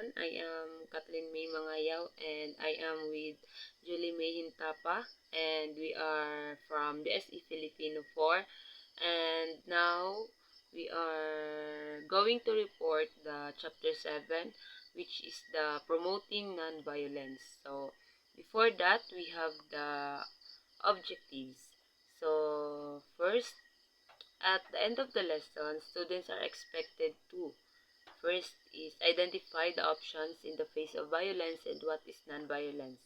everyone. I am Kathleen May Mangayaw and I am with Julie May Hintapa and we are from the SE Filipino 4 and now we are going to report the chapter 7 which is the promoting non-violence. So before that we have the objectives. So first, at the end of the lesson, students are expected to first is identify the options in the face of violence and what is non-violence.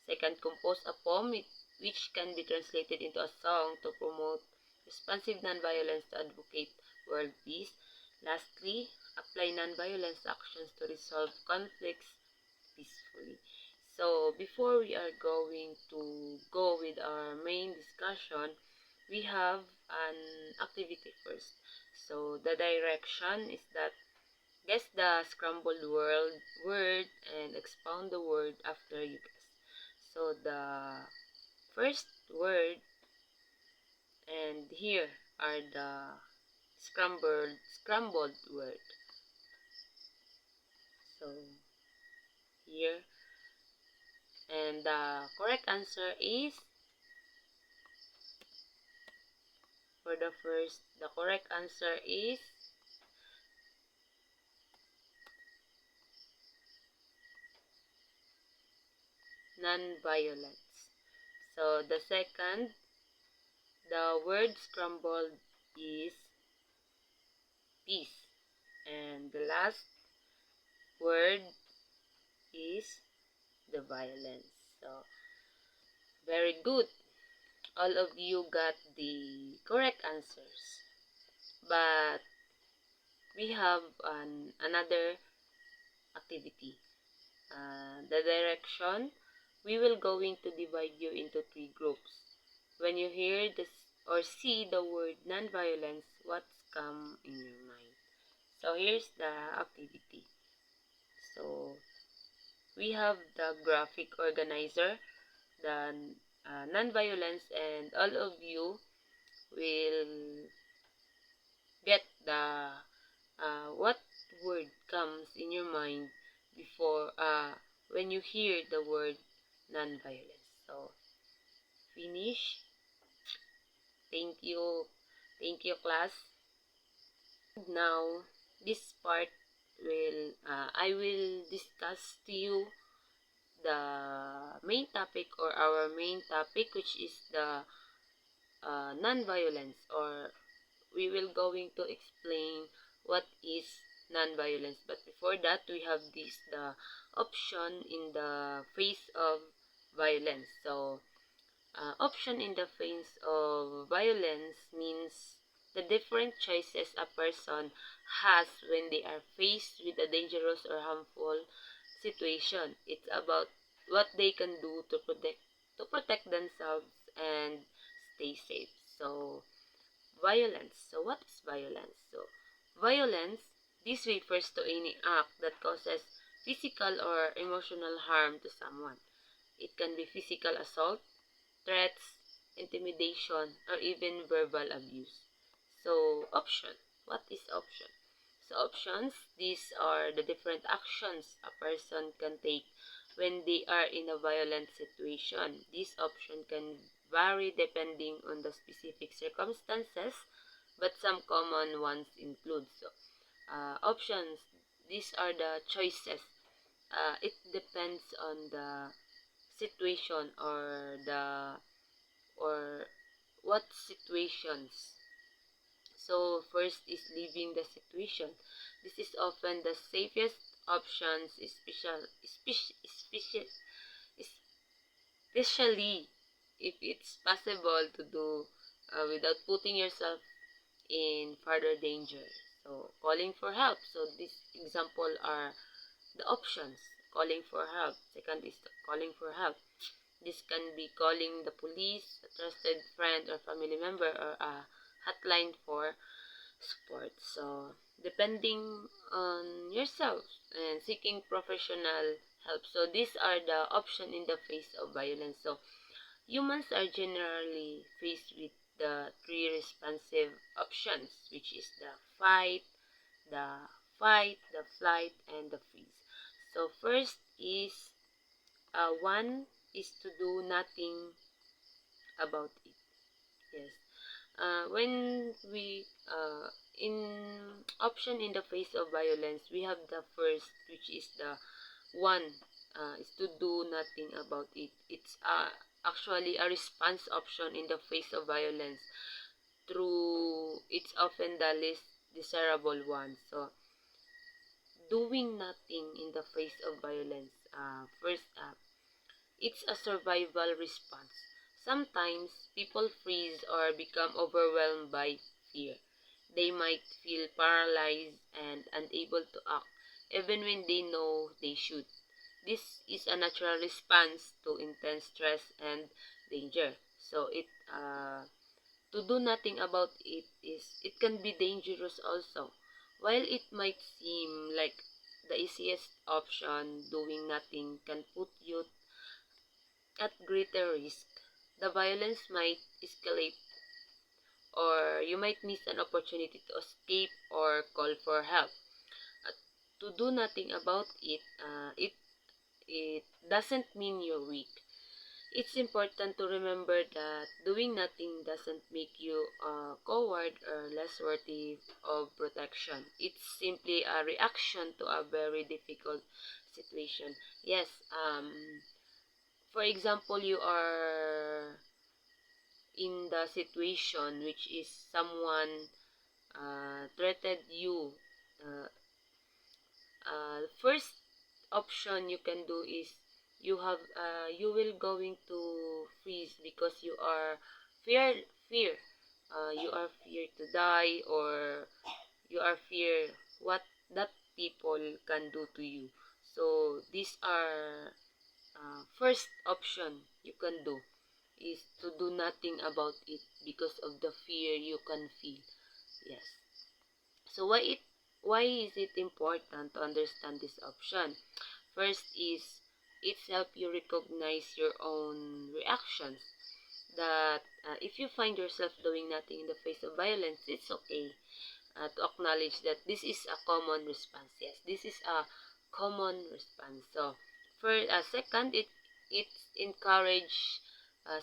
Second, compose a poem which can be translated into a song to promote responsive non-violence to advocate world peace. Lastly, apply non-violence actions to resolve conflicts peacefully. So, before we are going to go with our main discussion, we have an activity first. So, the direction is that guess the scrambled word and expound the word after you guess. So the first word and here are the scrambled word. So here and the correct answer is the correct answer is non-violence. So the second, the word scrambled is peace. And the last word is the violence. So very good. All of you got the correct answers. But we have another activity. The direction, we will going to divide you into 3 groups. When you hear this or see the word non-violence, what's come in your mind? So here's the activity. So we have the graphic organizer, the non-violence, and all of you will get the what word comes in your mind before when you hear the word non-violence. So finish. Thank you class. Now this part will I will discuss to you the main topic or our main topic, which is the non-violence, or we will going to explain what is non-violence. But before that, we have the option in the face of violence. So option in the face of violence means the different choices a person has when they are faced with a dangerous or harmful situation. It's about what they can do to protect themselves and stay safe. So violence. So what is violence? So violence, this refers to any act that causes physical or emotional harm to someone. It can be physical assault, threats, intimidation, or even verbal abuse. So, option. What is option? So, options, these are the different actions a person can take when they are in a violent situation. This option can vary depending on the specific circumstances, but some common ones include. So, options, these are the choices. It depends on the situation or what situations. So first is leaving the situation. This is often the safest options, especially if it's possible to do without putting yourself in further danger. So calling for help. So this example are the options. Calling for help. Second is calling for help. This can be calling the police, a trusted friend or family member, or a hotline for support. So, depending on yourself and seeking professional help. So, these are the options in the face of violence. So, humans are generally faced with the 3 responsive options, which is the fight, the flight, and the freeze. So first is one is to do nothing about it. Yes. When we in option in the face of violence, we have the first, which is the one, is to do nothing about it. It's actually a response option in the face of violence. Through it's often the least desirable one. So doing nothing in the face of violence. First up, it's a survival response. Sometimes people freeze or become overwhelmed by fear. They might feel paralyzed and unable to act, even when they know they should. This is a natural response to intense stress and danger. So to do nothing about it is it can be dangerous also. While it might seem like the easiest option, doing nothing can put you at greater risk. The violence might escalate, or you might miss an opportunity to escape or call for help. Uh, to do nothing about it, it doesn't mean you're weak. It's important to remember that doing nothing doesn't make you a coward or less worthy of protection. It's simply a reaction to a very difficult situation. Yes, for example, you are in the situation which is someone threatened you. Uh, First option you can do is you will going to freeze because you are fear you are fear to die, or you are fear what that people can do to you. So these are first option you can do is to do nothing about it because of the fear you can feel. Yes. So why is it important to understand this option? First is it's help you recognize your own reactions. That if you find yourself doing nothing in the face of violence, it's okay to acknowledge that this is a common response. Yes, this is a common response. So, for second, it encourage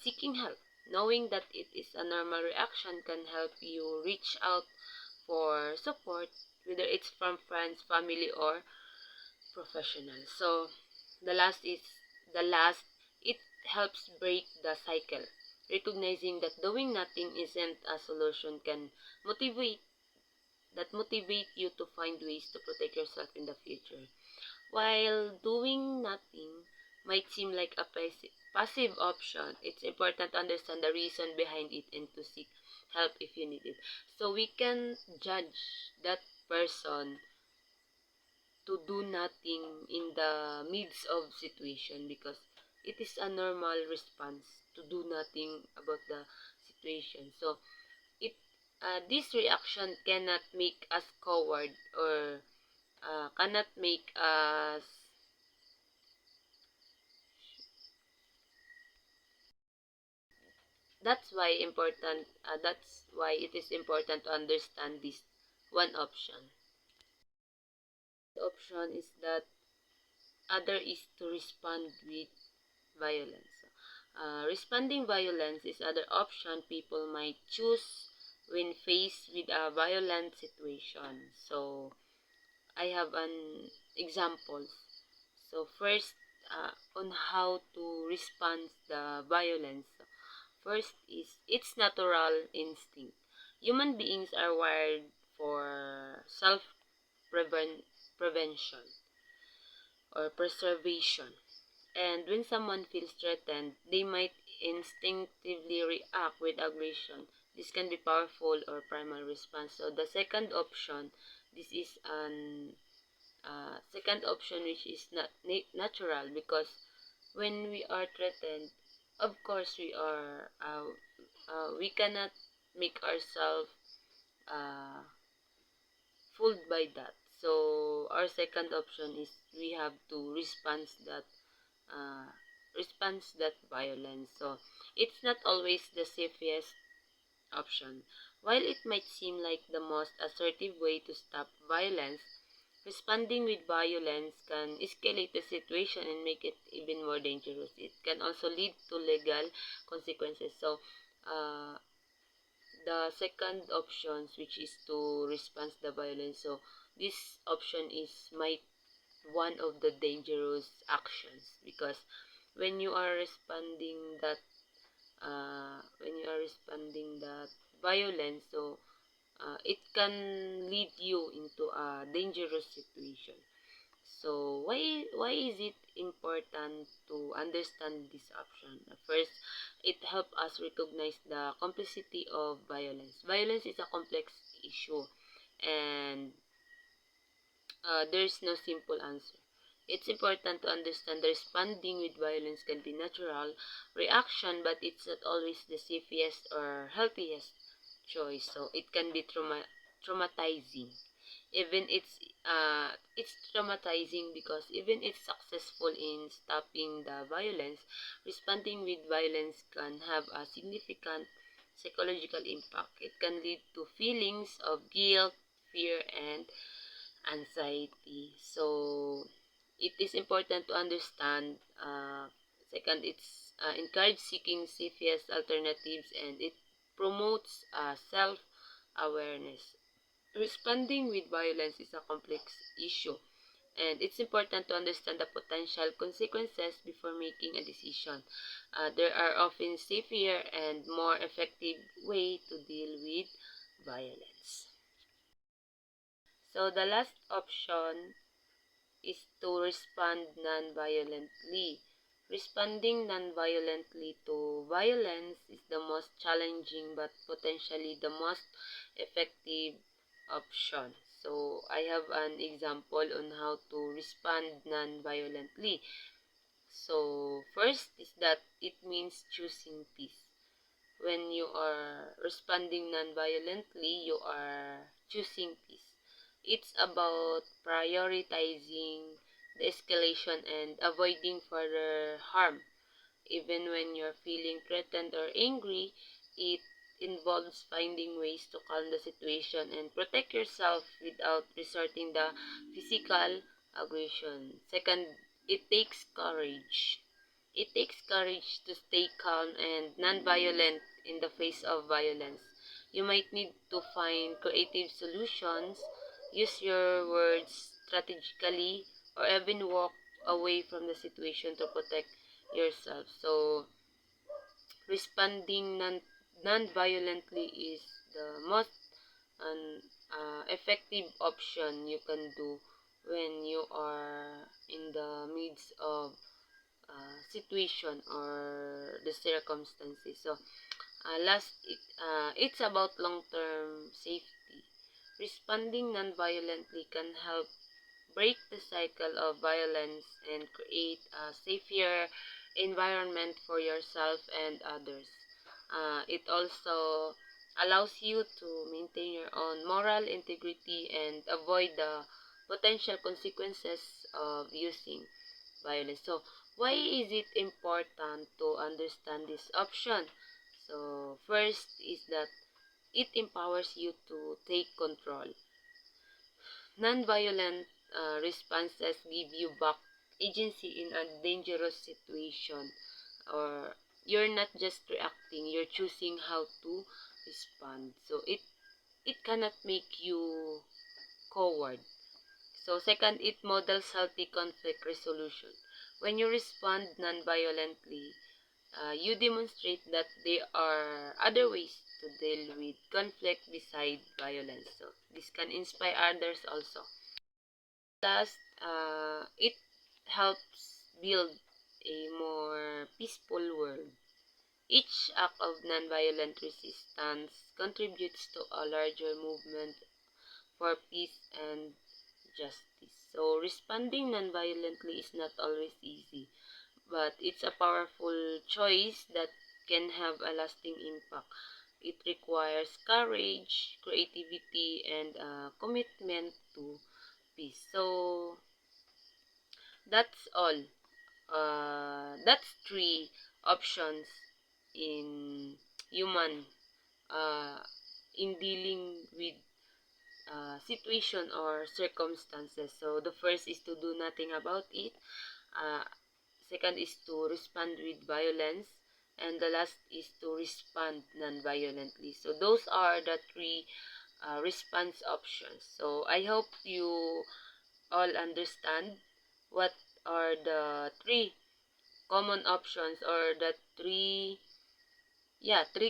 seeking help. Knowing that it is a normal reaction can help you reach out for support, whether it's from friends, family, or professionals. So, the last is the last. It helps break the cycle. Recognizing that doing nothing isn't a solution can motivate motivate you to find ways to protect yourself in the future. While doing nothing might seem like a passive option, it's important to understand the reason behind it and to seek help if you need it. So we can judge that person to do nothing in the midst of situation because it is a normal response to do nothing about the situation. So it this reaction cannot make us coward, or cannot make us. That's why it is important to understand this one option. The option is that other is to respond with violence. Responding violence is other option people might choose when faced with a violent situation. So I have an example. So first, on how to respond the violence. First is it's natural instinct. Human beings are wired for self prevention or preservation. And when someone feels threatened, they might instinctively react with aggression. This can be powerful or primal response. So the second option, this is an second option which is not natural, because when we are threatened, of course we cannot make ourselves uh, fooled by that. So our second option is we have to uh, response that violence. So it's not always the safest option. While it might seem like the most assertive way to stop violence, Responding with violence can escalate the situation and make it even more dangerous. It can also lead to legal consequences. So, uh, the second option, which is to respond the violence. So, this option is might one of the dangerous actions because when you are responding that violence, so it can lead you into a dangerous situation. So why is it important to understand this option? First, it helps us recognize the complexity of violence. Violence is a complex issue, and there's no simple answer. It's important to understand that responding with violence can be natural reaction, but it's not always the safest or healthiest choice. So it can be traumatizing. Even it's traumatizing because even if successful in stopping the violence, responding with violence can have a significant psychological impact. It can lead to feelings of guilt, fear, and anxiety. So it is important to understand. Second, it's encourage seeking safest alternatives, and it promotes self-awareness. Responding with violence is a complex issue, and it's important to understand the potential consequences before making a decision. There are often safer and more effective way to deal with violence. So the last option is to respond non-violently. Responding non-violently to violence is the most challenging but potentially the most effective option. So, I have an example on how to respond non-violently. So, first is that it means choosing peace. When you are responding non-violently, you are choosing peace. It's about prioritizing the escalation and avoiding further harm. Even when you're feeling threatened or angry, it involves finding ways to calm the situation and protect yourself without resorting the physical aggression. Second, it takes courage. It takes courage to stay calm and non-violent in the face of violence. You might need to find creative solutions, use your words strategically, or even walk away from the situation to protect yourself. So, responding non-violently is the most effective option you can do when you are in the midst of situation or the circumstances. So, it's about long-term safety. Responding non-violently can help break the cycle of violence and create a safer environment for yourself and others. It also allows you to maintain your own moral integrity and avoid the potential consequences of using violence. So, why is it important to understand this option? So, first is that it empowers you to take control. Non-violent responses give you back agency in a dangerous situation, or you're not just reacting, you're choosing how to respond. So it cannot make you coward. So second, it models healthy conflict resolution. When you respond non-violently, you demonstrate that there are other ways to deal with conflict besides violence. So this can inspire others also. Last, it helps build a more peaceful world. Each act of nonviolent resistance contributes to a larger movement for peace and justice. So, responding nonviolently is not always easy, but it's a powerful choice that can have a lasting impact. It requires courage, creativity, and commitment to peace. So, that's all. That's three options in human uh, in dealing with situation or circumstances. So the first is to do nothing about it. Uh, Second is to respond with violence. And the last is to respond non-violently. So those are the three response options. So I hope you all understand what are the three common options, or the three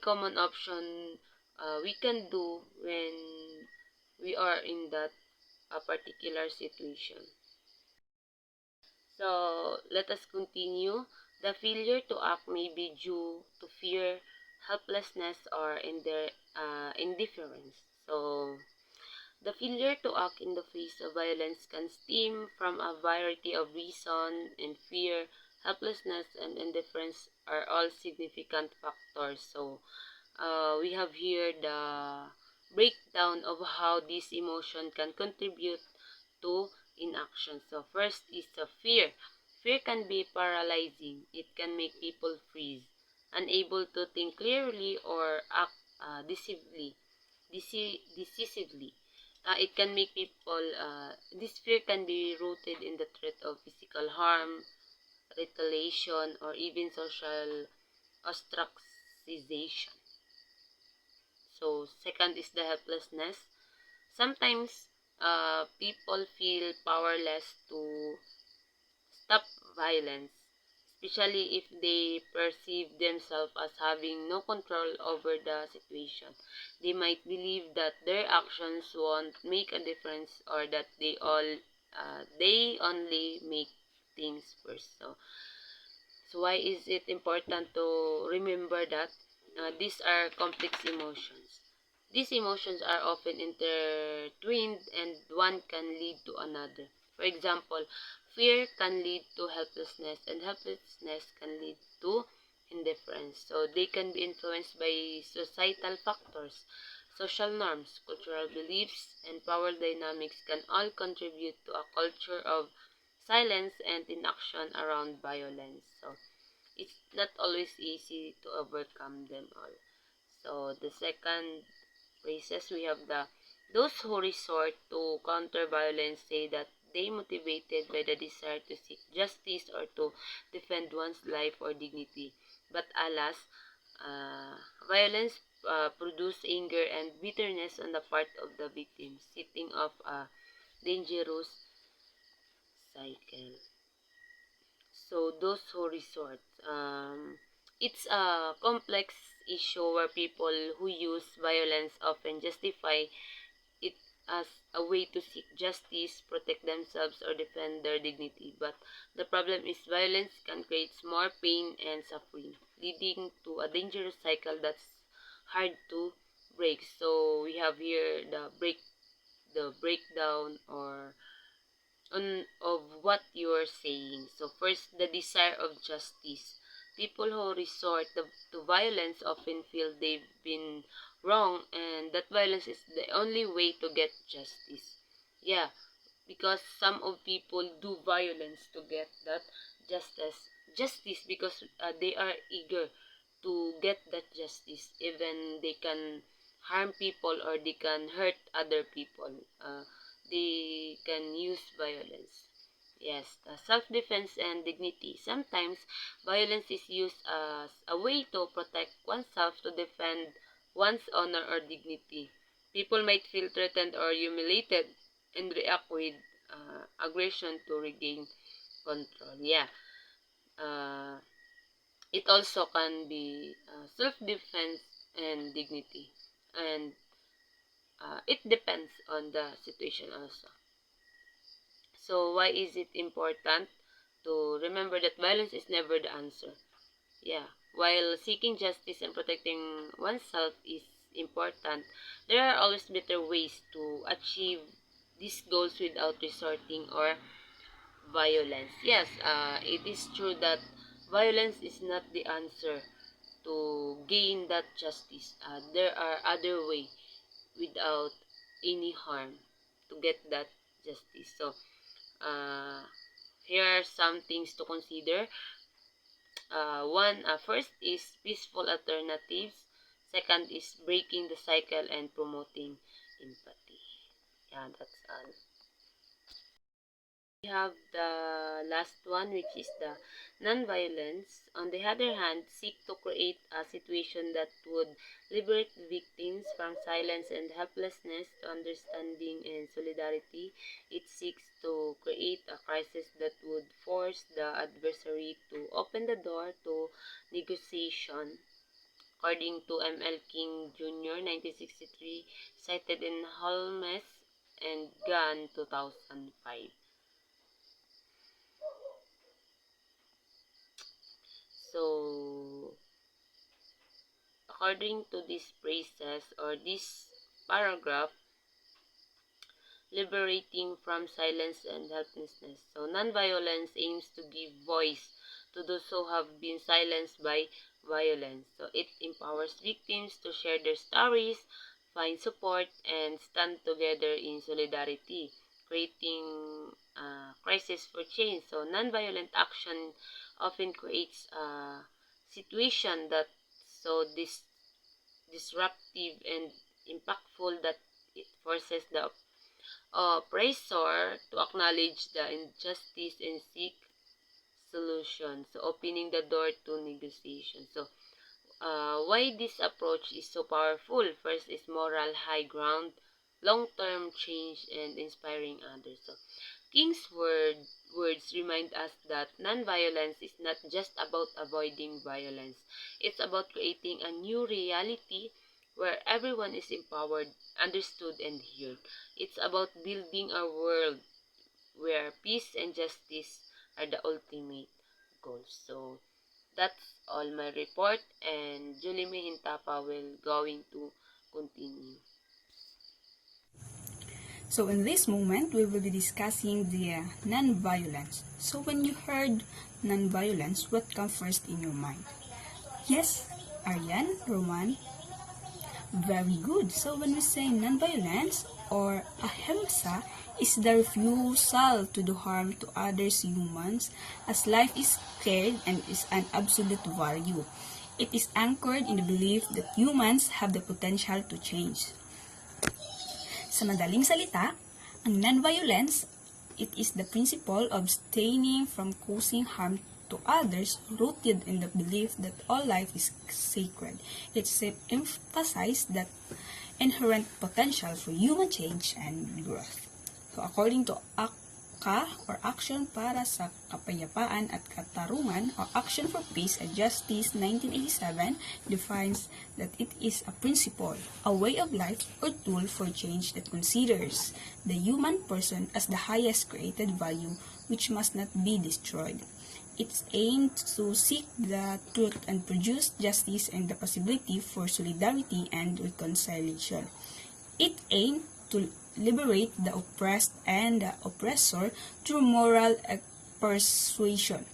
common option we can do when we are in that particular situation. So let us continue. The failure to act may be due to fear, helplessness, or indifference. So the failure to act in the face of violence can stem from a variety of reasons, and fear, helplessness, and indifference are all significant factors. So we have here the breakdown of how this emotion can contribute to inaction. So first is the fear. Fear can be paralyzing. It can make people freeze, unable to think clearly or act decisively. It can make people, this fear can be rooted in the threat of physical harm, retaliation, or even social ostracization. So second is the helplessness. Sometimes people feel powerless to stop violence, especially if they perceive themselves as having no control over the situation. They might believe that their actions won't make a difference, or that they only make things worse. So why is it important to remember that these are complex emotions? These emotions are often intertwined, and one can lead to another. For example, fear can lead to helplessness, and helplessness can lead to indifference. So they can be influenced by societal factors, social norms, cultural beliefs, and power dynamics can all contribute to a culture of silence and inaction around violence. So it's not always easy to overcome them all. So the second phrases, we have the those who resort to counter violence say that they motivated by the desire to seek justice or to defend one's life or dignity. But alas, uh, violence produces anger and bitterness on the part of the victim, setting off a dangerous cycle. So those who resort, it's a complex issue where people who use violence often justify it as a way to seek justice, protect themselves, or defend their dignity. But the problem is violence can create more pain and suffering, leading to a dangerous cycle that's hard to break. So we have here the breakdown or on of what you are saying. So first, the desire of justice. People who resort to violence often feel they've been wrong, and that violence is the only way to get justice. Yeah, because some of people do violence to get that justice because they are eager to get that justice, even they can harm people or they can hurt other people. They can use violence. Yes, self-defense and dignity. Sometimes violence is used as a way to protect oneself, to defend one's honor or dignity. People might feel threatened or humiliated and react with aggression to regain control. Yeah. Uh, it also can be self-defense and dignity. And it depends on the situation also. So why is it important to remember that violence is never the answer? Yeah. While seeking justice and protecting oneself is important, there are always better ways to achieve these goals without resorting or violence. Yes, it is true that violence is not the answer to gain that justice. There are other ways without any harm to get that justice. So, uh, here are some things to consider. First is peaceful alternatives. Second is breaking the cycle and promoting empathy. Yeah, that's all. We have the last one, which is the non-violence. On the other hand, seek to create a situation that would liberate victims from silence and helplessness to understanding and solidarity. It seeks to create a crisis that would force the adversary to open the door to negotiation. According to M.L. King Jr., 1963, cited in Holmes and Gunn, 2005. So, according to these phrases or this paragraph, liberating from silence and helplessness. So, nonviolence aims to give voice to those who have been silenced by violence. So, it empowers victims to share their stories, find support, and stand together in solidarity, creating a crisis for change. So, nonviolent action often creates a situation that so disruptive and impactful that it forces the oppressor to acknowledge the injustice and seek solutions, so opening the door to negotiation. So, why this approach is so powerful? First is moral high ground, long-term change, and inspiring others. So, King's words remind us that nonviolence is not just about avoiding violence. It's about creating a new reality where everyone is empowered, understood, and heard. It's about building a world where peace and justice are the ultimate goals. So, that's all my report, and Julie Mihintapa will going to continue. So in this moment, we will be discussing the non-violence. So when you heard non-violence, what comes first in your mind? Yes, Aryan, Roman, very good. So when we say non-violence or ahimsa is the refusal to do harm to others humans as life is scared and is an absolute value. It is anchored in the belief that humans have the potential to change. Sa madaling salita, ang non-violence, it is the principle of abstaining from causing harm to others rooted in the belief that all life is sacred. It emphasizes that inherent potential for human change and growth. So according to ACA or Action para sa Kapayapaan at Katarungan or Action for Peace and Justice 1987 defines that it is a principle, a way of life or tool for change that considers the human person as the highest created value which must not be destroyed. It's aimed to seek the truth and produce justice and the possibility for solidarity and reconciliation. It aimed to liberate the oppressed and the oppressor through moral persuasion.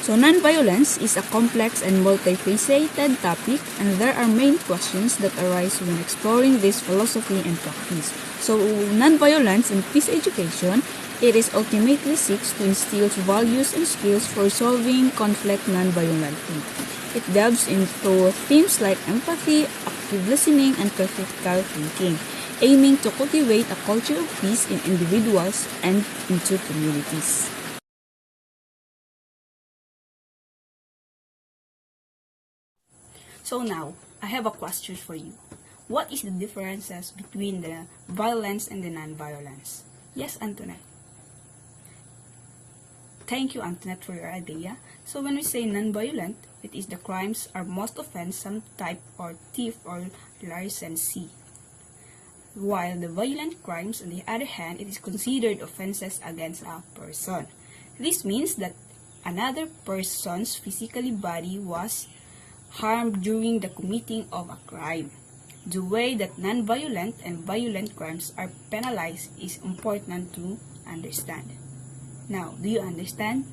So non-violence is a complex and multifaceted topic, and there are main questions that arise when exploring this philosophy and practice. So non-violence in peace education, it is ultimately seeks to instill values and skills for solving conflict non-violently. It delves into themes like empathy, active listening, and critical thinking, aiming to cultivate a culture of peace in individuals and into communities. So now, I have a question for you. What is the differences between the violence and the non-violence? Yes, Antoinette. Thank you, Antoinette, for your idea. So when we say non-violent, it is the crimes are most often some type or thief or larceny. While the violent crimes, on the other hand, it is considered offenses against a person. This means that another person's physical body was harmed during the committing of a crime. The way that non-violent and violent crimes are penalized is important to understand. Now, do you understand?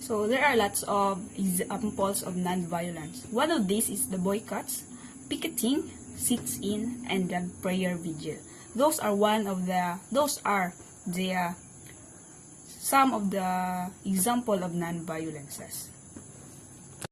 So there are lots of examples of non-violence. One of these is the boycotts, picketing, sits-in, and the prayer vigil. Those are some of the example of non-violences.